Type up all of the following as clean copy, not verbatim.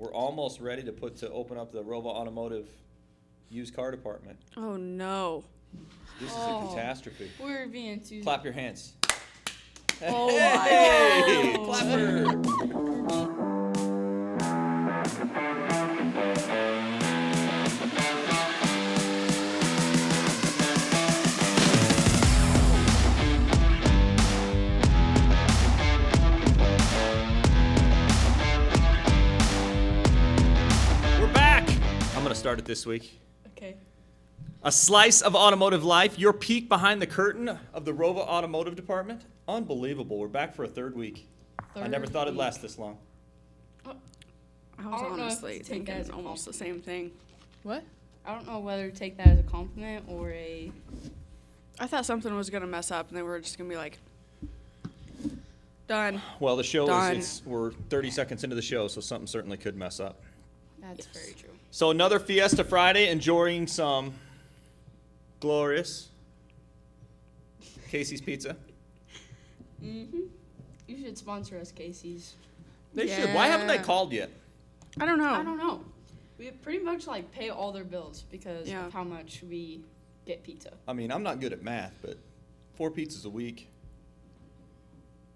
we're almost ready to open up the ROWVA Automotive used car department. Oh no. This is a catastrophe. We're being too. Clap your hands. Oh Hey, my. clapper. We're back. I'm gonna start it this week. Okay. A slice of automotive life, your peek behind the curtain of the ROWVA Automotive Department. Unbelievable. We're back for a third week. I never thought it'd last this long. I was I don't know if honestly to take that thinking as a almost the same thing. What? I don't know whether to take that as a compliment or a. I thought something was gonna mess up and they were just gonna be like, done. Well, the show Done. we're 30 seconds into the show, so something certainly could mess up. That's very true. So another Fiesta Friday, enjoying some glorious Casey's Pizza. You should sponsor us, Casey's. They should. Why haven't they Yeah. called yet? I don't know. I don't know. We pretty much like pay all their bills because Yeah. of how much we get pizza. I mean, I'm not good at math, but 4 pizzas a week,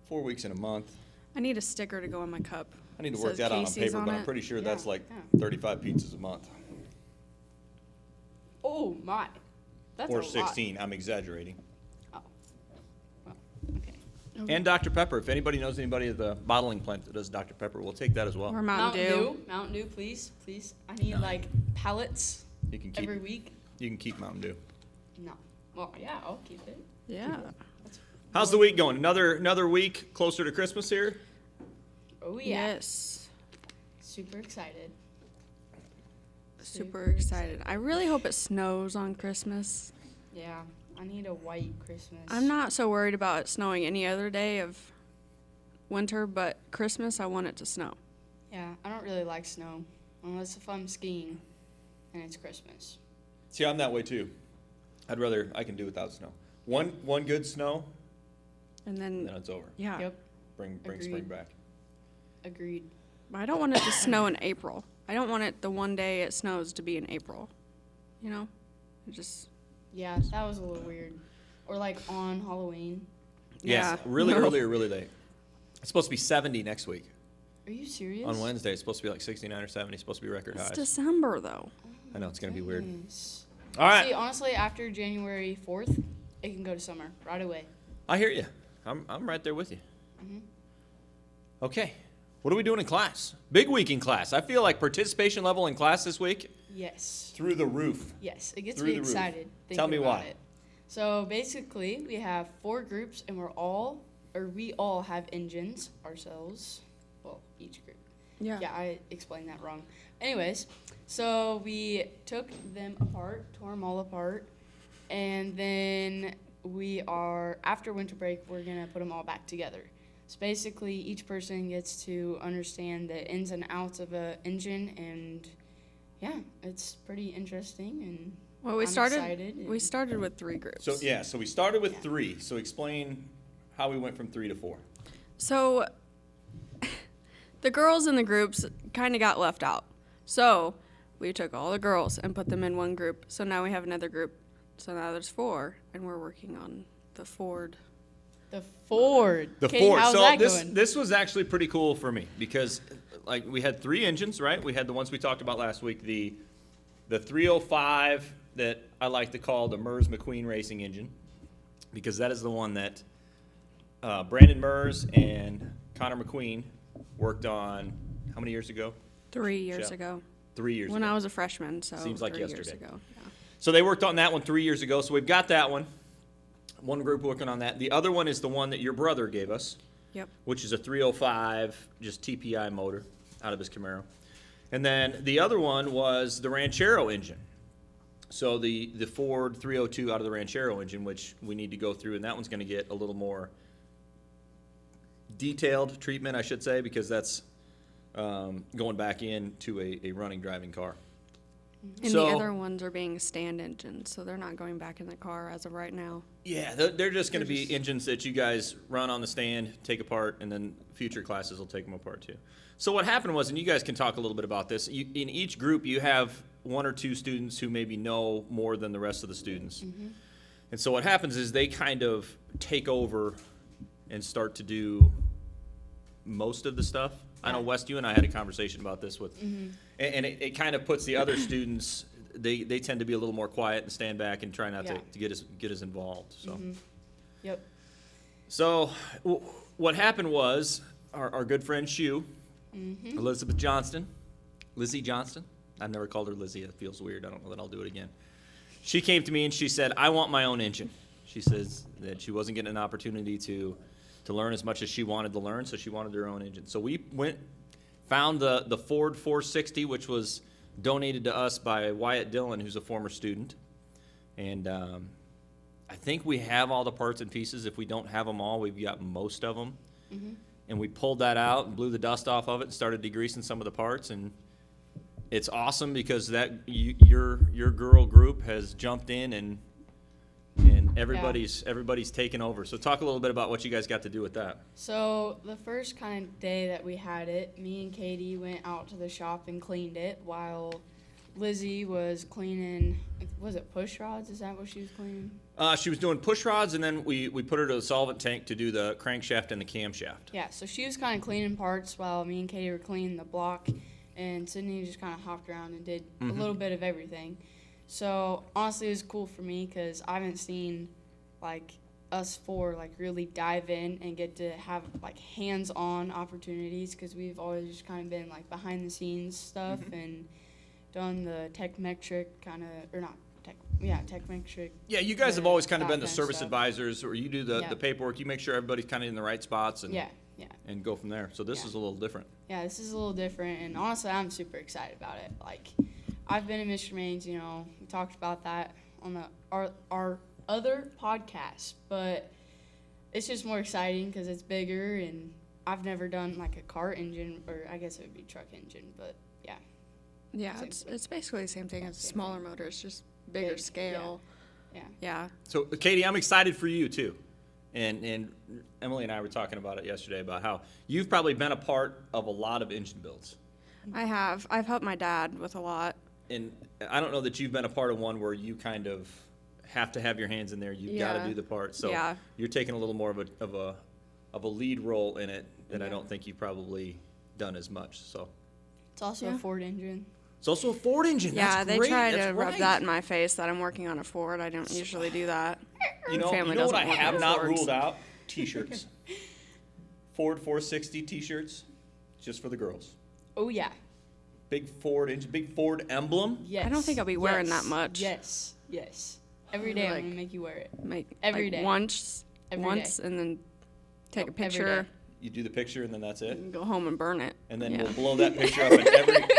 4 weeks in a month. I need a sticker to go on my cup. I need to It work says that out on Casey's paper, on but I'm it. pretty sure Yeah, that's like yeah. 35 pizzas a month. Oh my, that's Or a 16. I'm exaggerating. lot. Oh, well, okay. And Dr. Pepper. If anybody knows anybody at the bottling plant that does Dr. Pepper, we'll take that as well. Or Mountain Dew. Mountain Dew, please. I need like pallets You can keep every week. you can keep Mountain Dew. No. Well, yeah, I'll keep it. Yeah. How's the week going? Another week closer to Christmas here? Oh yeah. Yes. Super excited. Super excited. I really hope it snows on Christmas. Yeah, I need a white Christmas. I'm not so worried about it snowing any other day of winter, but Christmas, I want it to snow. Yeah, I don't really like snow unless if I'm skiing and it's Christmas. See, I'm that way too. I can do without snow. One good snow, And and then, then it's over. yeah. Yep, Bring spring Agreed. back. agreed. But I don't want it to snow in April. I don't want it the one day it snows to be in April. You know? It just, Yeah, that was a little weird. Or like on Halloween. Yes, yeah. really No. early or really late. It's supposed to be 70 next week. Are you serious? On Wednesday, it's supposed to be like 69 or 70. It's supposed to be record It's highs. December, though. I know, it's going to be weird. Goodness. All right. See, honestly, after January 4th, it can go to summer right away. I hear you. I'm right there with you. Mhm. Okay. What are we doing in class? Big week in class. I feel like participation level in class this week Yes. through the roof. Yes, it gets Through me the roof. excited thinking Tell me about why. it. So basically, we have 4 groups, and we all have engines ourselves. Well, each group. Yeah. Yeah, I explained that wrong. Anyways, so we took them apart, tore them all apart, and then after winter break, we're gonna put them all back together. So basically, each person gets to understand the ins and outs of a engine, and yeah, it's pretty interesting. And Well, we I'm started excited we and- started with 3 groups. So we started with Yeah. 3. So explain how we went from 3 to 4. So the girls in the groups kind of got left out. So we took all the girls and put them in one group. So now we have another group. So now there's 4, and we're working on the Ford. The Ford. The Katie, Ford. how's So that this going? this was actually pretty cool for me because like we had 3 engines, right? We had the ones we talked about last week, the 305 that I like to call the Mers McQueen racing engine because that is the one that Brandon Mers and Connor McQueen worked on how many years ago? 3 years Yeah. ago. 3 years When ago. I was a freshman, so Seems like 3 years yesterday. ago. Yeah. So they worked on that one 3 years ago. So we've got that one. One group working on that. The other one is the one that your brother gave us, Yep. which is a 305, just TPI motor out of his Camaro. And then the other one was the Ranchero engine. So the Ford 302 out of the Ranchero engine, which we need to go through, and that one's going to get a little more detailed treatment, I should say, because that's going back into a running driving car. And So- the other ones are being stand engines, so they're not going back in the car as of right now. Yeah, they're just going to be engines that you guys run on the stand, take apart, and then future classes will take them apart too. So what happened was, and you guys can talk a little bit about this, in each group you have one or two students who maybe know more than the rest of the students. And so what happens is they kind of take over and start to do most of the stuff. I know, Yeah. Wes, you and I had a conversation about this with, and it kind of puts the other students, they tend to be a little more quiet and stand back and try not Yeah. to get as involved, so. Yep. So what happened was our good friend Shu, Elizabeth Johnston, Lizzie Johnston. I've never called her Lizzie. It feels weird. I don't know that I'll do it again. She came to me and she said, I want my own engine. She says that she wasn't getting an opportunity to learn as much as she wanted to learn, so she wanted her own engine. So we found the Ford 460, which was donated to us by Wyatt Dillon, who's a former student. And I think we have all the parts and pieces. If we don't have them all, we've got most of them. And we pulled that out and blew the dust off of it and started degreasing some of the parts. And it's awesome because your girl group has jumped in and everybody's taken over. So talk a little bit about what you guys got to do with that. So the first kind of day that we had it, me and Katie went out to the shop and cleaned it while Lizzie was cleaning, was it push rods? Is that what she was cleaning? She was doing push rods, and then we put her to the solvent tank to do the crankshaft and the camshaft. Yeah, so she was kind of cleaning parts while me and Katie were cleaning the block, and Sydney just kind of hopped around and did a little bit of everything. So honestly, it was cool for me because I haven't seen like us four like really dive in and get to have like hands-on opportunities because we've always just kind of been like behind the scenes stuff and done the techmetric kind of, or not tech, yeah, techmetric. Yeah, you guys have always kind of been the that kind of service stuff. advisors, or you do the Yeah. paperwork. You make sure everybody's kind of in the right spots and Yeah. and go from there. So this Yeah. is a little different. Yeah, this is a little different, and honestly, I'm super excited about it. Like, I've been in Mr. Main's, you know, we talked about that on our other podcast, but it's just more exciting because it's bigger, and I've never done like a car engine, or I guess it would be truck engine, but yeah. Yeah, Same it's basically the same thing as Same smaller motors, just bigger Big, scale. Yeah. Yeah. So Katie, I'm excited for you too. And Emily and I were talking about it yesterday about how you've probably been a part of a lot of engine builds. I have. I've helped my dad with a lot. And I don't know that you've been a part of one where you kind of have to have your hands in there. You've got to Yeah. do the part. So Yeah. you're taking a little more of a lead role in it that I Yeah. don't think you've probably done as much. So It's also Yeah. a Ford engine. it's also a Ford engine. Yeah, That's they great. try That's to rub right. that in my face that I'm working on a Ford. I don't usually do that. You know family what I doesn't work have on not Fords. ruled out? T-shirts. Ford 460 T-shirts, just for the girls. Oh, yeah. Big Ford engine, big Ford emblem. Yes. I don't think I'll be wearing Yes. that much. Yes. Every day I'm Like- going to make you wear it. Make Every like day. once, Every once, and then take a Nope, every picture day. You do the picture and then that's it. and go home and burn it. And then Yeah. we'll blow that picture up.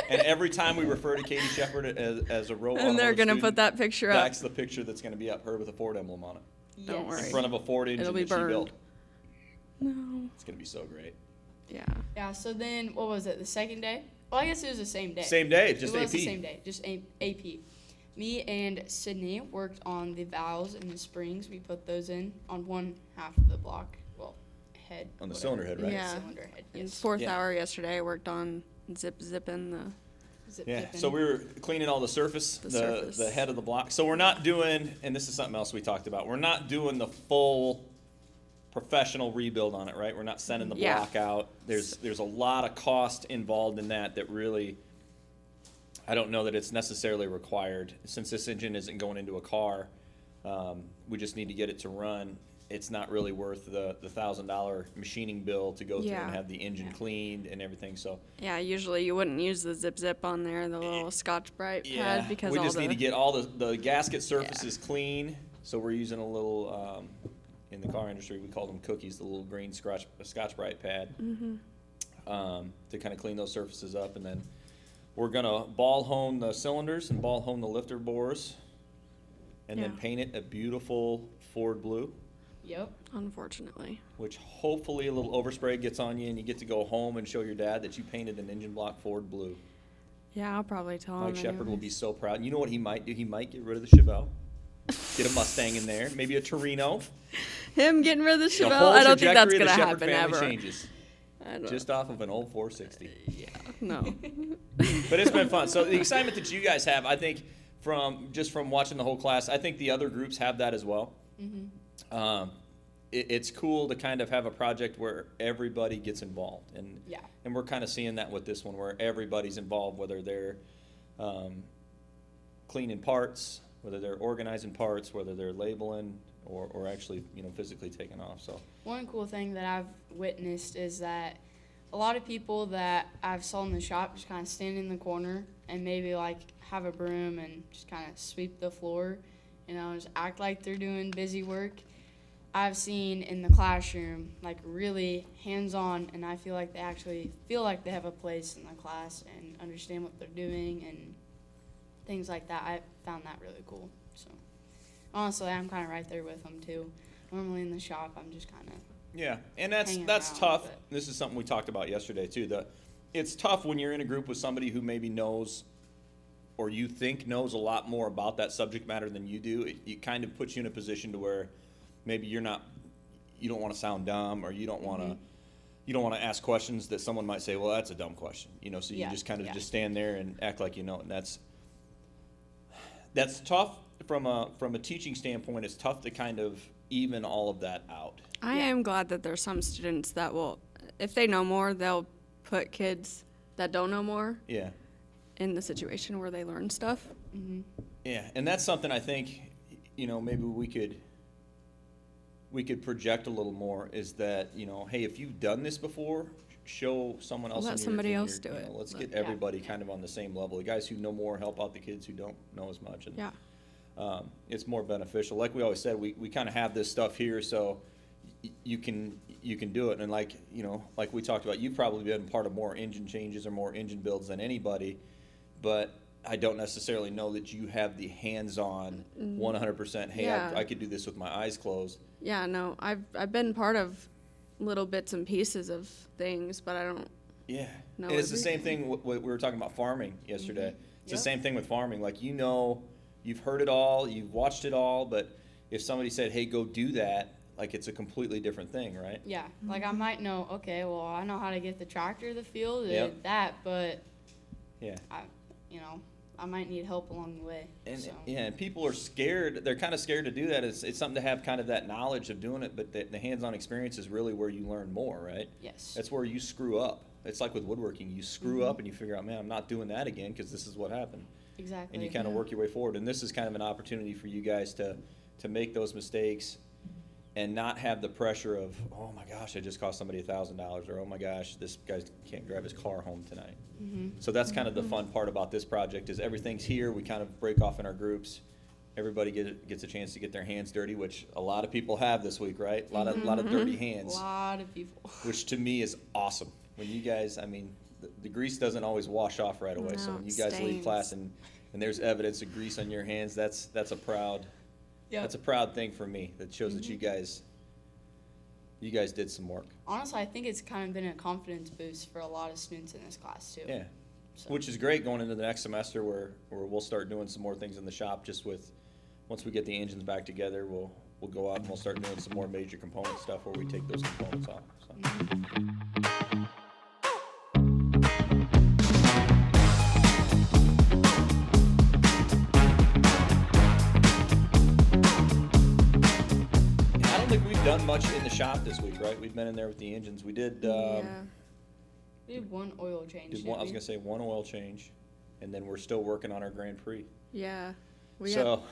And every time we refer to Katie Shepard as a ROWVA And they're Automotive gonna student, put that picture up. That's the picture that's going to be up, her with a Ford emblem on it. Don't Yes. worry. In front of a Ford engine It'll be that she burned. built. No. It's going to be so great. Yeah. Yeah, so then, what was it, the second day? Well, I guess it was the same day. Same day, just it AP. was the same day, just AP. Me and Sydney worked on the valves and the springs. We put those in on one half of the block. Well, head. On the whatever. cylinder head, right? Yeah. Cylinder head, And yes. fourth Yeah. hour yesterday, I worked on zipping the. Zip Yeah, zipping. so we were cleaning all the surface, The the surface. head of the block. So we're not doing, and this is something else we talked about, we're not doing the full professional rebuild on it, right? We're not sending the Yeah. block out. There's a lot of cost involved in that really, I don't know that it's necessarily required. Since this engine isn't going into a car, we just need to get it to run. It's not really worth the $1,000 machining bill to go through and Yeah. have the engine Yeah. cleaned and everything, so. Yeah, usually you wouldn't use the zip on there, the little Scotch-Brite pad, because we all just the need to get all the gasket surfaces clean. So we're using a little, in the car industry, we call them cookies, the little green Scotch-Brite pad, to kind of clean those surfaces up. And then we're gonna ball hone the cylinders and ball hone the lifter bores, and then Yeah. paint it a beautiful Ford blue, Yep. unfortunately. which hopefully a little overspray gets on you and you get to go home and show your dad that you painted an engine block Ford blue. Yeah, I'll probably tell him. Mike Shepard will anyways. be so proud. You know what he might do? He might get rid of the Chevelle, get a Mustang in there, maybe a Torino. Him getting rid of the The Chevelle, whole I don't think that's trajectory of gonna the Shepard happen family ever. changes I don't, just off of an old 460. no. But it's been fun. So the excitement that you guys have, I think, from watching the whole class, I think the other groups have that as well. It's cool to kind of have a project where everybody gets involved, and Yeah. and we're kind of seeing that with this one, where everybody's involved, whether they're cleaning parts, whether they're organizing parts, whether they're labeling, or actually physically taking off. So One cool thing that I've witnessed is that a lot of people that I've saw in the shop just kind of stand in the corner and maybe like have a broom and just kind of sweep the floor, just act like they're doing busy work. I've seen in the classroom like really hands-on, and I feel like they actually feel like they have a place in the class and understand what they're doing and things like that. I found that really cool. So honestly, I'm kind of right there with them too. Normally in the shop, I'm just kind of yeah, and that's Hanging that's around, tough. but- This is something we talked about yesterday too. It's tough when you're in a group with somebody who maybe knows, or you think knows a lot more about that subject matter than you do. It kind of puts you in a position to where maybe you don't want to sound dumb, or you don't want to ask questions that someone might say, well, that's a dumb question. So you Yeah, just kind of yeah. just stand there and act like you know. And that's tough from a teaching standpoint. It's tough to kind of even all of that out. I am glad that there's some students that will, if they know more, they'll put kids that don't know more Yeah. in the situation where they learn stuff. Yeah, and that's something I think, maybe we could project a little more, is that, hey, if you've done this before, show someone else. Let in your- somebody in else your- do it. Let's But- get everybody kind of on the same level. The guys who know more help out the kids who don't know as much. And, Yeah. it's more beneficial. Like we always said, we kind of have this stuff here, so you can do it. And like we talked about, you've probably been part of more engine changes or more engine builds than anybody, but I don't necessarily know that you have the hands-on 100%. Hey, Yeah. I could do this with my eyes closed. Yeah, no, I've been part of little bits and pieces of things, but I don't. Yeah, know and it's the same everything. thing. We were talking about farming yesterday. It's the Yep. same thing with farming. Like you've heard it all, you've watched it all, but if somebody said, "Hey, go do that," like it's a completely different thing, right? Yeah, like I might know, okay, well, I know how to get the tractor to the field and Yep. that, but Yeah. I might need help along the way. And So. yeah, and people are scared. They're kind of scared to do that. It's something to have kind of that knowledge of doing it, but the hands-on experience is really where you learn more, right? Yes. That's where you screw up. It's like with woodworking. You screw up and you figure out, man, I'm not doing that again because this is what happened. Exactly. And you kind of work your way forward. And this is kind of an opportunity for you guys to make those mistakes and not have the pressure of, oh my gosh, I just cost somebody $1,000, or oh my gosh, this guy can't drive his car home tonight. So that's kind of the fun part about this project, is everything's here. We kind of break off in our groups. Everybody gets a chance to get their hands dirty, which a lot of people have this week, right? A lot of dirty A hands, lot of people. which to me is awesome. When you guys, the grease doesn't always wash off right away. So No, when you it guys leave stains. class and there's evidence of grease on your hands, that's a proud thing for me. That shows that you guys did some work. Honestly, I think it's kind of been a confidence boost for a lot of students in this class too. Yeah. So. Which is great going into the next semester, where we'll start doing some more things in the shop. Just once we get the engines back together, we'll go out and we'll start doing some more major component stuff where we take those components off. So. I don't think we've done much in the shop this week, right? We've been in there with the engines. We did. Yeah. We did one oil change. Did one, I was gonna say one oil change, and then we're still working on our Grand Prix. Yeah. We So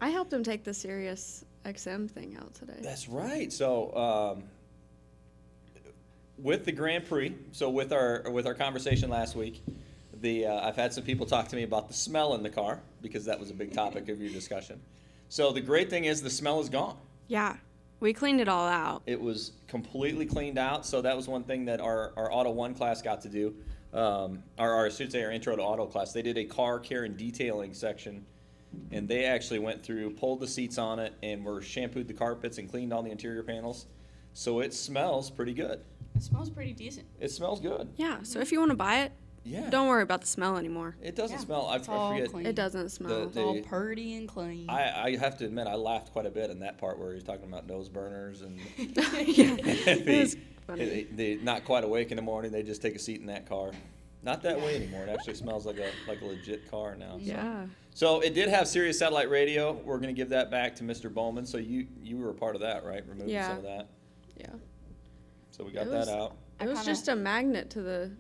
I helped him take the Sirius XM thing out today. that's right. So with the Grand Prix, so with our conversation last week, I've had some people talk to me about the smell in the car, because that was a big topic of your discussion. So the great thing is the smell is gone. Yeah. We cleaned it all out. It was completely cleaned out. So that was one thing that our Auto 1 class got to do. I should say our Intro to Auto class. They did a car care and detailing section, and they actually went through, pulled the seats on it, and shampooed the carpets and cleaned all the interior panels. So it smells pretty good. It smells pretty decent. It smells good. Yeah. So if you want to buy it, Yeah. Don't worry about the smell anymore. It doesn't Yeah, smell. I it's all forget. clean. It doesn't smell. It's all purty and clean. I have to admit, I laughed quite a bit in that part where he's talking about nose burners and Yeah. It was funny. they not quite awake in the morning. They just take a seat in that car. Not that way anymore. It actually smells like a legit car now. So. Yeah. So it did have Sirius satellite radio. We're gonna give that back to Mr. Bowman. So you were a part of that, right? Removing Yeah. some of that. Yeah. So we got It that was- out It was kinda- just a magnet to the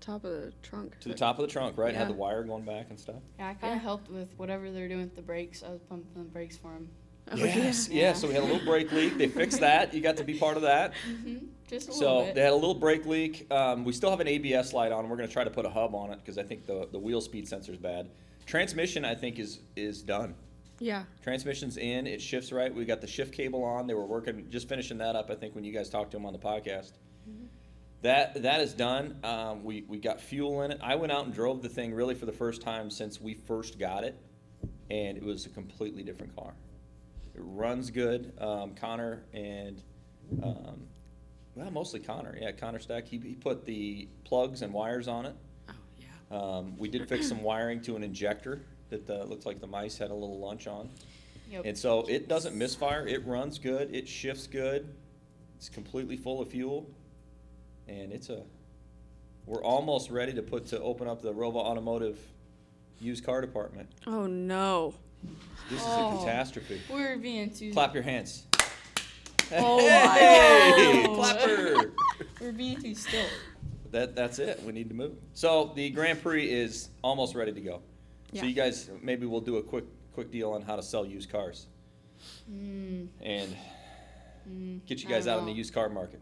top of the trunk. to the top of the trunk, right? Had Yeah. the wire going back and stuff. Yeah, I kind Yeah. of helped with whatever they're doing with the brakes. I was pumping the brakes for them. Oh, Yes. yeah. Yeah. So we had a little brake leak. They fixed that. You got to be part of that. Just a little So bit. they had a little brake leak. We still have an ABS light on. We're going to try to put a hub on it because I think the wheel speed sensor is bad. Transmission, I think, is done. Yeah. Transmission's in. It shifts right. We got the shift cable on. They were working, just finishing that up, I think, when you guys talked to them on the podcast. That is done. We got fuel in it. I went out and drove the thing really for the first time since we first got it, and it was a completely different car. It runs good. Connor and well, mostly Connor. Yeah, Connor Stack. He put the plugs and wires on it. Oh, yeah. We did fix some wiring to an injector that looks like the mice had a little lunch on. Yep. And so it doesn't misfire. It runs good. It shifts good. It's completely full of fuel. And we're almost ready to open up the ROWVA Automotive used car department. Oh, no. This is a Oh. catastrophe. We're being too. Clap your hands. Oh, Hey, wow. clapper. We're being too still. That's it. We need to move. So the Grand Prix is almost ready to go. Yeah. So you guys, maybe we'll do a quick deal on how to sell used cars and get you I guys don't out in the know. used car market.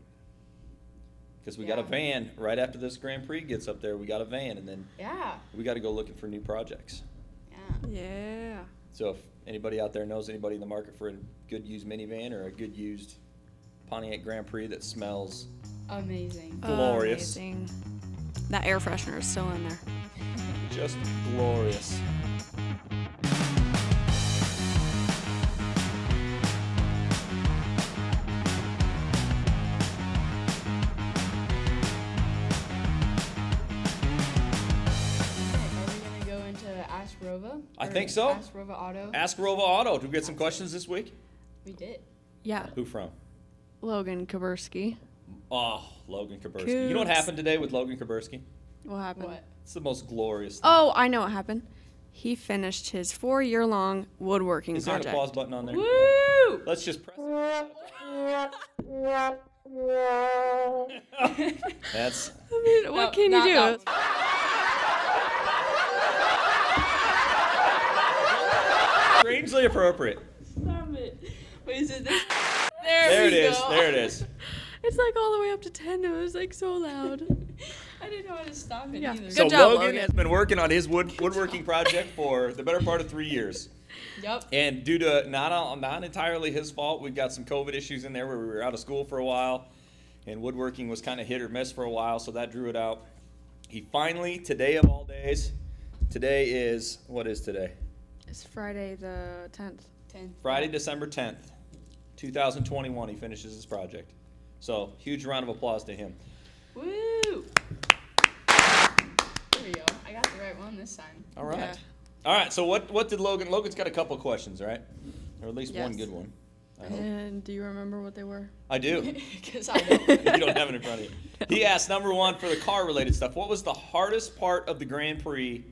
Because we got a Yeah. van right after this Grand Prix gets up there. We got a van, and then Yeah. we got to go looking for new projects. Yeah. Yeah. So if anybody out there knows anybody in the market for a good used minivan or a good used Pontiac Grand Prix that smells Amazing. glorious, Amazing. That air freshener is still in there. just glorious. Are we gonna go into Ask ROWVA? I Or think so. Ask ROWVA Auto. Ask ROWVA Auto. Did we get some questions this week? We did. Yeah. Who from? Logan Kaburski. Oh, Logan Kaburski. You know what Coops. happened today with Logan Kaburski? What happened? What? It's the most glorious thing. Oh, I know what happened. He finished his 4-year-long woodworking Is there an project. applause button on there? Woo! Let's just press it. That's I mean, what No, can you not do? that strangely appropriate. Stop it. Wait, is it this? There it we is. go. There it is. It's like all the way up to 10. It was like so loud. I didn't know how to stop it Yeah. either. So Good job, Logan Logan. has been working on his woodworking project for the better part of 3 years. Yep. And due to not entirely his fault, we've got some COVID issues in there where we were out of school for a while, and woodworking was kind of hit or miss for a while, so that drew it out. He finally, today of all days, today is, what is today? It's Friday the 10th. 10. Friday, December 10th, 2021, he finishes his project. So, huge round of applause to him. Woo! There we go. I got the right one this time. All right. Yeah. All right, so what did Logan, Logan's got a couple questions, right? Or at least one Yes. good one. I hope. And do you remember what they were? I do. Because I don't. You don't have it in front of you. He asked, number one, for the car-related stuff, what was the hardest part of the Grand Prix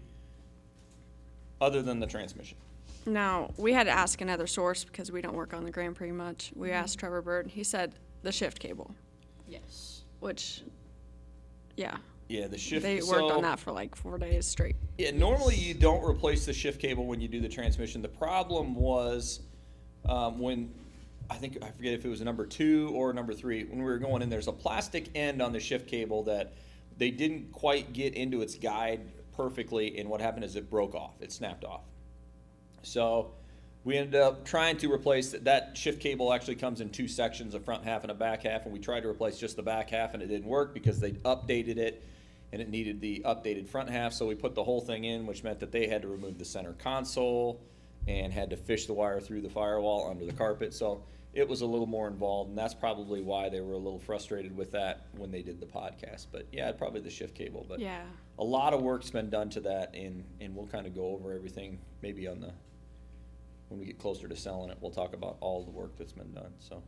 other than the transmission? Now, we had to ask another source because we don't work on the Grand Prix much. We asked Trevor Bird. He said the shift cable, Yes. which, yeah, Yeah, the shift. they worked on that for like 4 days straight. Yeah, normally you don't replace the shift cable when you do the transmission. The problem was when, I forget if it was number 2 or number 3, when we were going in, there's a plastic end on the shift cable that they didn't quite get into its guide perfectly, and what happened is it broke off. It snapped off. So we ended up trying to replace that shift cable. Actually comes in 2 sections, a front half and a back half, and we tried to replace just the back half, and it didn't work because they updated it and it needed the updated front half. So we put the whole thing in, which meant that they had to remove the center console and had to fish the wire through the firewall under the carpet. So it was a little more involved, and that's probably why they were a little frustrated with that when they did the podcast. But yeah, probably the shift cable. But Yeah. a lot of work's been done to that, and we'll kind of go over everything maybe when we get closer to selling it. We'll talk about all the work that's been done. So,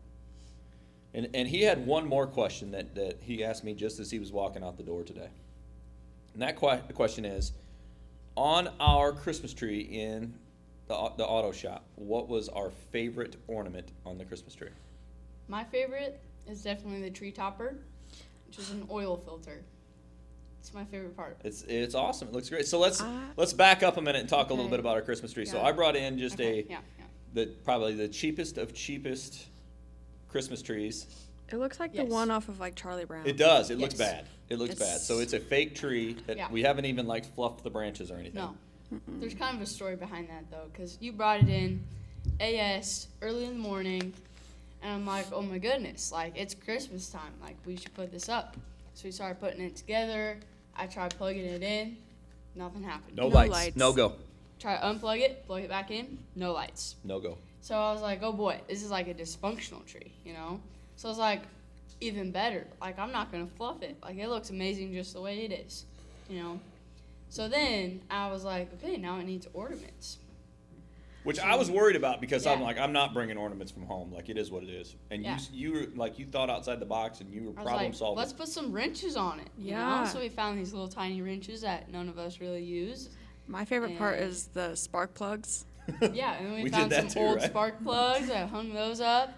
and he had one more question that he asked me just as he was walking out the door today, and that question is, on our Christmas tree in the auto shop, what was our favorite ornament on the Christmas tree? My favorite is definitely the tree topper, which is an oil filter. It's my favorite part. It's awesome. It looks great. So let's back up a minute and talk a little bit about our Christmas tree. So Yeah. I brought in just Yeah. probably the cheapest of cheapest Christmas trees. It looks like the Yes. one off of like Charlie Brown. It does. It looks Yes. bad. It looks It's- bad. So it's a fake tree that Yeah. we haven't even like fluffed the branches or anything. No. There's kind of a story behind that though, because you brought it in AS early in the morning, and I'm like, oh my goodness, like it's Christmas time, like we should put this up. So we started putting it together. I tried plugging it in, nothing happened. No No lights. lights. No go. Try to unplug it, plug it back in, no lights. No go. So I was like, oh boy, this is like a dysfunctional tree, you know? So I was like, even better. Like, I'm not going to fluff it. Like, it looks amazing just the way it is, you know? So then I was like, okay, now it needs ornaments. Which I was worried about because I'm Yeah. like, I'm not bringing ornaments from home. Like, it is what it is. And Yeah. you were like, you thought outside the box and you were I was problem like, solving. let's put some wrenches on it. You Yeah. know? So we found these little tiny wrenches that none of us really use. My favorite part And- is the spark plugs. Yeah, and then we We did found that some too, old right? spark plugs. I hung those up.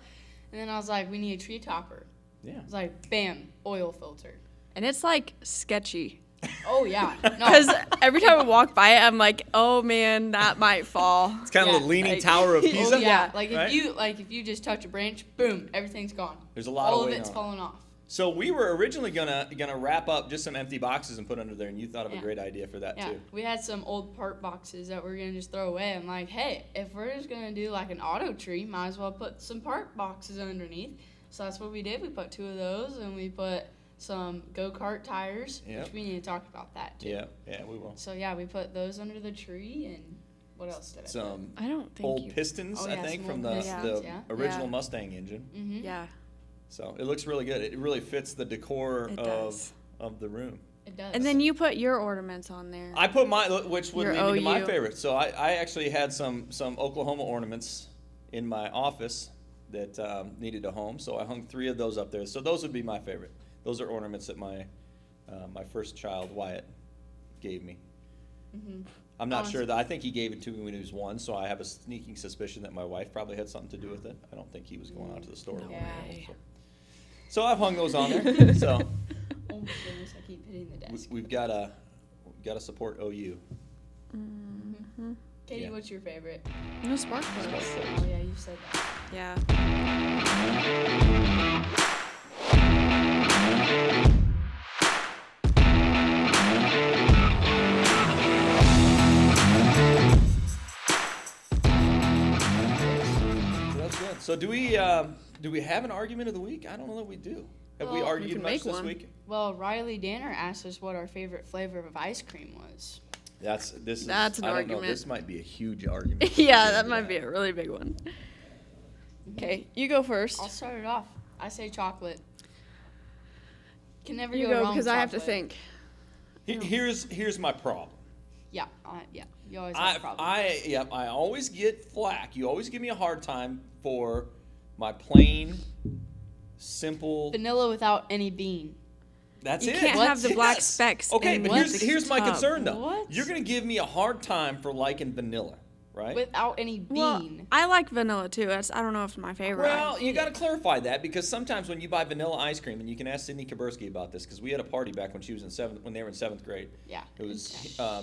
And then I was like, we need a tree topper. Yeah. I was like, bam, oil filter. And it's like sketchy. Oh, yeah. No. Because every time I walk by it, I'm like, oh man, that might fall. It's kind of Yeah, the Leaning like- Tower of Oh, Pisa. yeah. Like Right? if you just touch a branch, boom, everything's gone. There's a lot All of of weight it's on it. falling off. So we were originally gonna wrap up just some empty boxes and put under there, and you thought of a Yeah. great idea for that Yeah, too. we had some old part boxes that we're gonna just throw away. I'm like, hey, if we're just gonna do like an auto tree, might as well put some part boxes underneath. So that's what we did. We put 2 of those, and we put some go-kart tires, Yep. which we need to talk about that too. Yeah, we will. So yeah, we put those under the tree, and what else did I put? Some I don't think old you. pistons, Oh, I yeah, think, some from old the, pistons, the yeah. original Yeah. Mustang engine. Mm-hmm. Yeah, So it looks really good. It really fits the decor It of does. the room. It does. and then you put your ornaments on there. I put which would Your lead me to my OU. favorite. So I actually had some Oklahoma ornaments in my office that needed a home. So I hung 3 of those up there. So those would be my favorite. Those are ornaments that my first child Wyatt gave me. Mm-hmm. I'm not Awesome. sure that I think he gave it to me when he was 1. So I have a sneaking suspicion that my wife probably had something to do with it. I don't think he was going out to the store. No alone. way. So I've hung those on there. So Oh my goodness, I keep hitting the desk. we've got to support OU. Mm-hmm. Katie, yeah. what's your favorite? No spark plugs. Oh yeah, you said that. Yeah. So that's good. So do we have an argument of the week? I don't know that we do. Have we Well, we argued can much make this one. week? Well, Riley Danner asked us what our favorite flavor of ice cream was. That's an I don't know. argument. This might be a huge argument. Yeah, that might be a really big one. Okay, you go first. I'll start it off. I say chocolate. Can never You go, go wrong because with I have to chocolate. think. Here's my problem. Yeah, yeah. You always have a problem. I always get flack. You always give me a hard time for my plain, simple. Vanilla without any bean. That's You it. can't have the black Yes. specks Okay, in but what? here's my Top. concern though. What? You're gonna give me a hard time for liking vanilla, right? Without any bean. Well, I like vanilla too. I don't know if it's my favorite. Well, you got to clarify that because sometimes when you buy vanilla ice cream, and you can ask Sydney Kabursky about this because we had a party back when she was when they were in 7th grade. Yeah. It was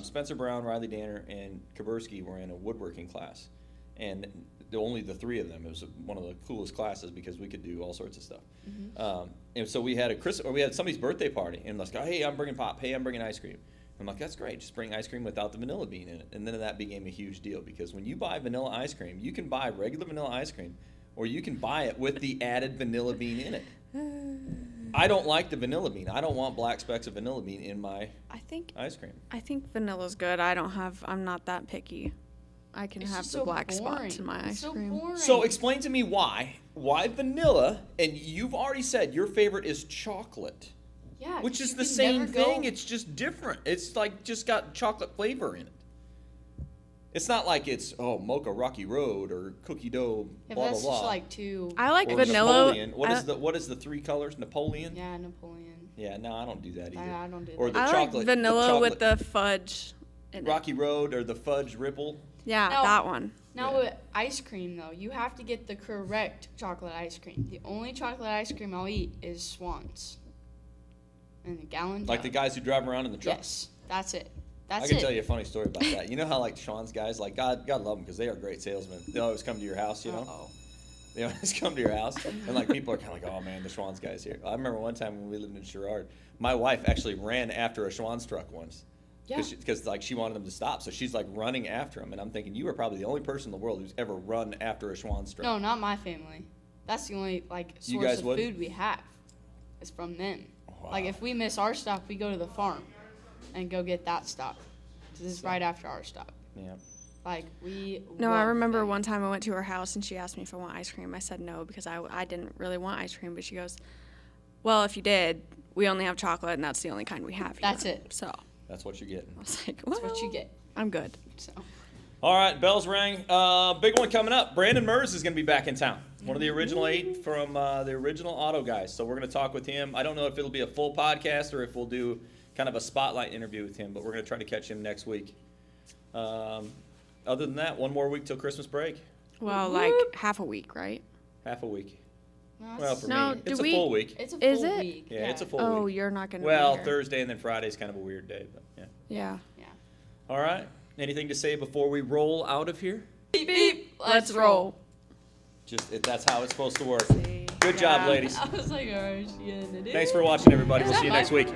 Spencer Brown, Riley Danner, and Kabursky were in a woodworking class, and only the 3 of them. It was one of the coolest classes because we could do all sorts of stuff. And so we had we had somebody's birthday party, and let's go. Hey, I'm bringing pop. Hey, I'm bringing ice cream. I'm like, that's great. Just bring ice cream without the vanilla bean in it. And then that became a huge deal because when you buy vanilla ice cream, you can buy regular vanilla ice cream, or you can buy it with the added vanilla bean in it. I don't like the vanilla bean. I don't want black specks of vanilla bean in my I think ice cream. vanilla's good. I'm not that picky. I can It's have just the so black spots boring. in my It's ice so cream. boring. So explain to me why vanilla, and you've already said your favorite is chocolate, Yeah, which 'cause is you the can same never go- thing. It's just different. It's like just got chocolate flavor in it. It's not like it's mocha rocky road or cookie dough Yeah, but blah blah that's blah. just like too. I like Or vanilla. Napoleon. What is the three colors? Napoleon. Yeah, Napoleon. Yeah, no, I don't do that either. I don't do Or that. the I chocolate. like vanilla with chocolate the fudge in it. Rocky Road or the fudge ripple. Yeah, No. that one. Now Yeah. with ice cream though, you have to get the correct chocolate ice cream. The only chocolate ice cream I'll eat is Swan's. In a gallon jug. Like the guys who drive around in the truck. Yes, that's it. That's I can it. tell you a funny story about that. You know how like Sean's guys, like God love them because they are great salesmen. They always come to your house, you know. Uh-oh. They always come to your house, and like people are kind of like, oh man, the Schwann's guy's here. I remember one time when we lived in Sherrard, my wife actually ran after a Schwann's truck once. Yeah. Because like she wanted them to stop, so she's like running after him, and I'm thinking you are probably the only person in the world who's ever run after a Schwann's truck. No, not my family. That's the only like You source guys of would? food we have. Is from them. Wow. Like if we miss our stop, we go to the farm and go get that stop. This is right after our stop. Yeah. Like we. No, I love remember them. one time I went to her house and she asked me if I want ice cream. I said no because I didn't really want ice cream. But she goes, well, if you did, we only have chocolate and that's the only kind we have here. That's it. So That's what you're getting. I was like, well, That's what you get. I'm good. So. All right, bells rang. Big one coming up. Brandon Mers is going to be back in town. One of the original 8 from the original auto guys. So we're going to talk with him. I don't know if it'll be a full podcast or if we'll do kind of a spotlight interview with him, but we're going to try to catch him next week. Other than that, one more week till Christmas break. Well, like half a week, right? Half a week. No, Well, for No, me, do it's a we- full week. it's a Is full it? week. Yeah, it's a full Oh, week. you're not gonna. Well, be here. Thursday and then Friday's kind of a weird day, but yeah. Yeah. Yeah. All right. Anything to say before we roll out of here? Beep beep. Let's roll. That's how it's supposed to work. See? Good job, Yeah. ladies. I was like, alright, she ended it. Thanks for watching, everybody. We'll see you next week.